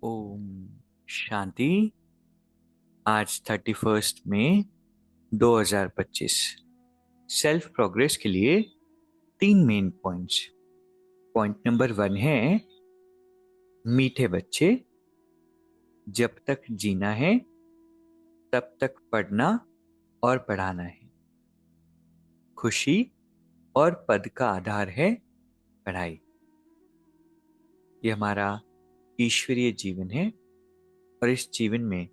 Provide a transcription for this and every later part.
ओम शांति। आज 31 मई 2025। Self progress के लिए 3 मेन पॉइंट्स। पॉइंट नंबर 1 है, मीठे बच्चे, जब तक जीना है तब तक पढ़ना और पढ़ाना है। खुशी और पद का आधार है पढ़ाई। ये हमारा ईश्वरीय जीवन है और इस जीवन में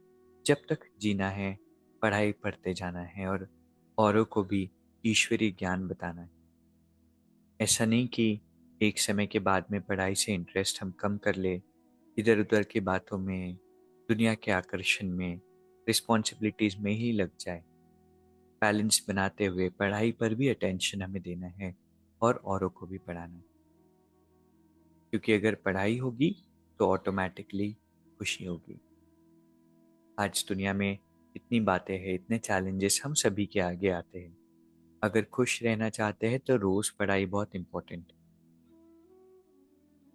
जब तक जीना है पढ़ाई पढ़ते जाना है और औरों को भी ईश्वरीय ज्ञान बताना है। ऐसा नहीं कि एक समय के बाद में पढ़ाई से इंटरेस्ट हम कम कर ले, इधर उधर की बातों में, दुनिया के आकर्षण में, रिस्पॉन्सिबिलिटीज में ही लग जाए। बैलेंस बनाते हुए पढ़ाई पर भी अटेंशन हमें देना है और औरों को भी पढ़ाना है, क्योंकि अगर पढ़ाई होगी तो ऑटोमेटिकली खुशी होगी। आज दुनिया में इतनी बातें हैं, इतने चैलेंजेस हम सभी के आगे आते हैं। अगर खुश रहना चाहते हैं तो रोज पढ़ाई बहुत इंपॉर्टेंट है।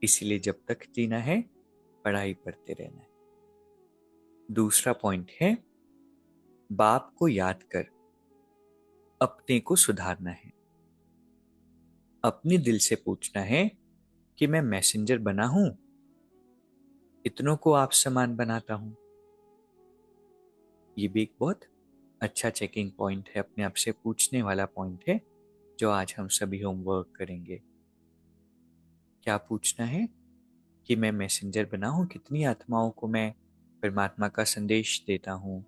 इसलिए जब तक जीना है पढ़ाई पढ़ते रहना है। दूसरा पॉइंट है, बाप को याद कर अपने को सुधारना है। अपने दिल से पूछना है कि मैं मैसेंजर बना हूं, इतनों को आप समान बनाता हूं। ये भी एक बहुत अच्छा चेकिंग पॉइंट है, अपने आप से पूछने वाला पॉइंट है, जो आज हम सभी होमवर्क करेंगे। क्या पूछना है कि मैं मैसेंजर बना हूं, कितनी आत्माओं को मैं परमात्मा का संदेश देता हूं।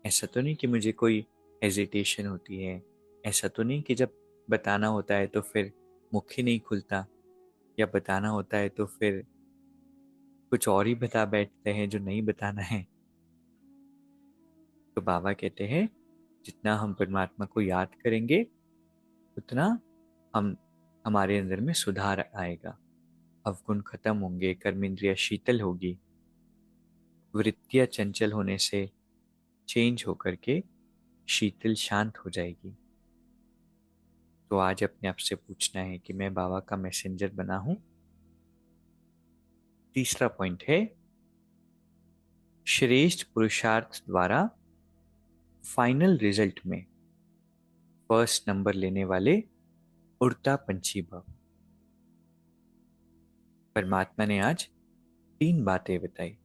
ऐसा तो नहीं कि मुझे कोई हेजिटेशन होती है, ऐसा तो नहीं कि जब बताना होता है तो फिर मुख ही नहीं खुलता, या बताना होता है तो फिर कुछ और ही बता बैठते हैं जो नहीं बताना है। तो बाबा कहते हैं, जितना हम परमात्मा को याद करेंगे उतना हम हमारे अंदर में सुधार आएगा। अवगुण खत्म होंगे, कर्मेंद्रिया शीतल होगी, वृत्तियां चंचल होने से चेंज होकर के शीतल शांत हो जाएगी। तो आज अपने आप से पूछना है कि मैं बाबा का मैसेंजर बना हूं। तीसरा पॉइंट है, श्रेष्ठ पुरुषार्थ द्वारा फाइनल रिजल्ट में फर्स्ट नंबर लेने वाले उड़ता पंछी भव। परमात्मा ने आज 3 बातें बताई,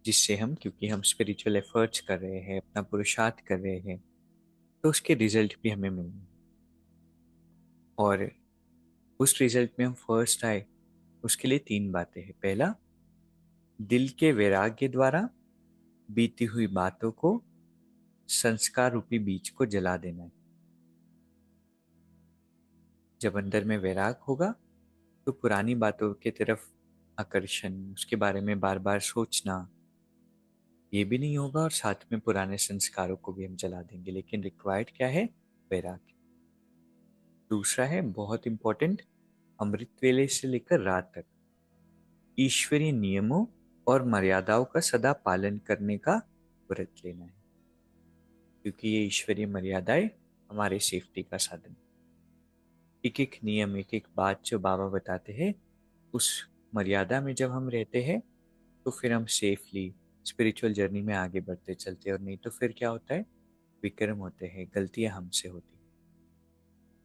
जिससे हम, क्योंकि हम स्पिरिचुअल एफर्ट्स कर रहे हैं, अपना पुरुषार्थ कर रहे हैं, तो उसके रिजल्ट भी हमें मिलने, और उस रिजल्ट में हम फर्स्ट आए उसके लिए 3 बातें हैं। पहला, दिल के वैराग्य द्वारा बीती हुई बातों को, संस्कार रूपी बीज को जला देना है। जब अंदर में वैराग होगा तो पुरानी बातों की तरफ आकर्षण, उसके बारे में बार बार सोचना, ये भी नहीं होगा, और साथ में पुराने संस्कारों को भी हम जला देंगे। लेकिन रिक्वायर्ड क्या है? वैराग्य। दूसरा है बहुत इंपॉर्टेंट, अमृत वेले से लेकर रात तक ईश्वरीय नियमों और मर्यादाओं का सदा पालन करने का व्रत लेना है, क्योंकि ये ईश्वरीय मर्यादाएं हमारे सेफ्टी का साधन। एक एक नियम, एक एक बात जो बाबा बताते हैं, उस मर्यादा में जब हम रहते हैं तो फिर हम सेफली स्पिरिचुअल जर्नी में आगे बढ़ते चलते हैं। और नहीं तो फिर क्या होता है? विक्रम होते हैं, गलतियां हमसे होती हैं।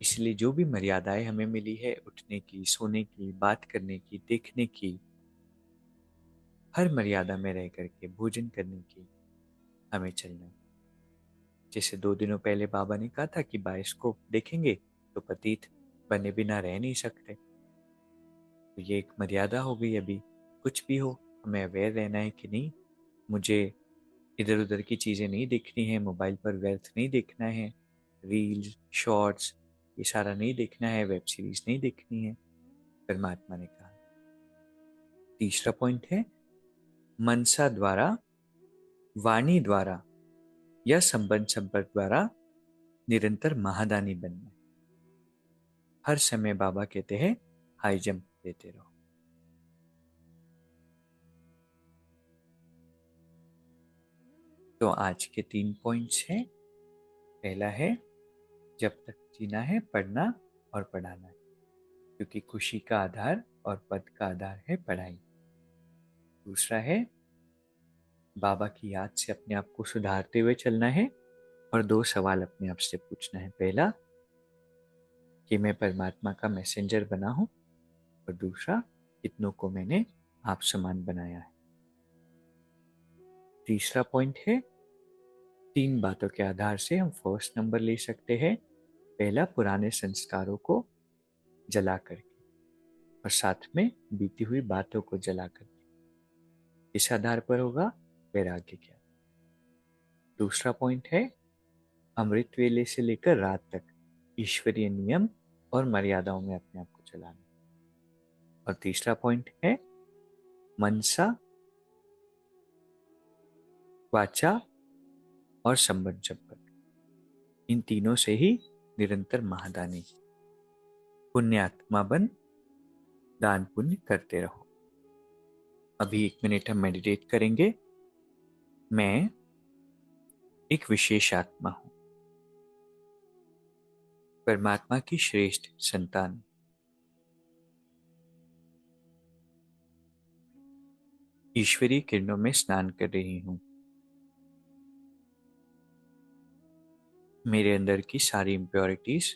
इसलिए जो भी मर्यादाएं हमें मिली है, उठने की, सोने की, बात करने की, देखने की, हर मर्यादा में रह करके भोजन करने की हमें चलना है। जैसे 2 दिनों पहले बाबा ने कहा था कि बायोस्कोप देखेंगे तो पतित बने बिना रह नहीं सकते। तो ये एक मर्यादा हो गई। अभी कुछ भी हो, हमें अवेयर रहना है कि नहीं, मुझे इधर उधर की चीज़ें नहीं देखनी है, मोबाइल पर व्यर्थ नहीं देखना है, रील्स, शॉर्ट्स, ये सारा नहीं देखना है, वेब सीरीज नहीं देखनी है, परमात्मा ने कहा। तीसरा पॉइंट है, मनसा द्वारा, वाणी द्वारा या संबंध संपर्क द्वारा निरंतर महादानी बनना है। हर समय बाबा कहते हैं हाई जंप देते रहो। तो आज के 3 पॉइंट्स हैं। पहला है, जब तक जीना है पढ़ना और पढ़ाना है, क्योंकि खुशी का आधार और पद का आधार है पढ़ाई। दूसरा है बाबा की याद से अपने आप को सुधारते हुए चलना है और दो सवाल अपने आप से पूछना है। पहला कि मैं परमात्मा का मैसेंजर बना हूं, और दूसरा कितनों को मैंने आप समान बनाया है। तीसरा पॉइंट है, तीन बातों के आधार से हम फर्स्ट नंबर ले सकते हैं। पहला, पुराने संस्कारों को जला करके, और साथ में बीती हुई बातों को जला करके। इस आधार पर होगा वैराग्य क्या। दूसरा पॉइंट है, अमृत वेले से लेकर रात तक ईश्वरीय नियम और मर्यादाओं में अपने आप को चलाना। और तीसरा पॉइंट है, मनसा, वाचा और संबंध संपर्क, इन तीनों से ही निरंतर महादानी, पुण्यात्मा बन दान पुण्य करते रहो। अभी 1 मिनट हम मेडिटेट करेंगे। मैं एक विशेष आत्मा हूं, परमात्मा की श्रेष्ठ संतान। ईश्वरीय किरणों में स्नान कर रही हूं। मेरे अंदर की सारी इम्प्योरिटीज,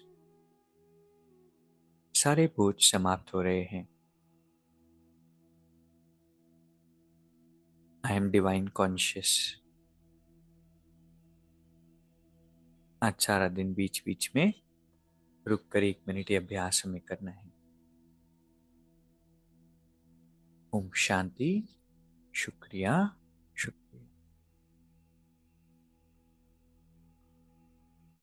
सारे बोझ समाप्त हो रहे हैं। I am divine conscious. आज सारा दिन बीच बीच में रुक कर 1 मिनट ये अभ्यास हमें करना है। ओम शांति। शुक्रिया।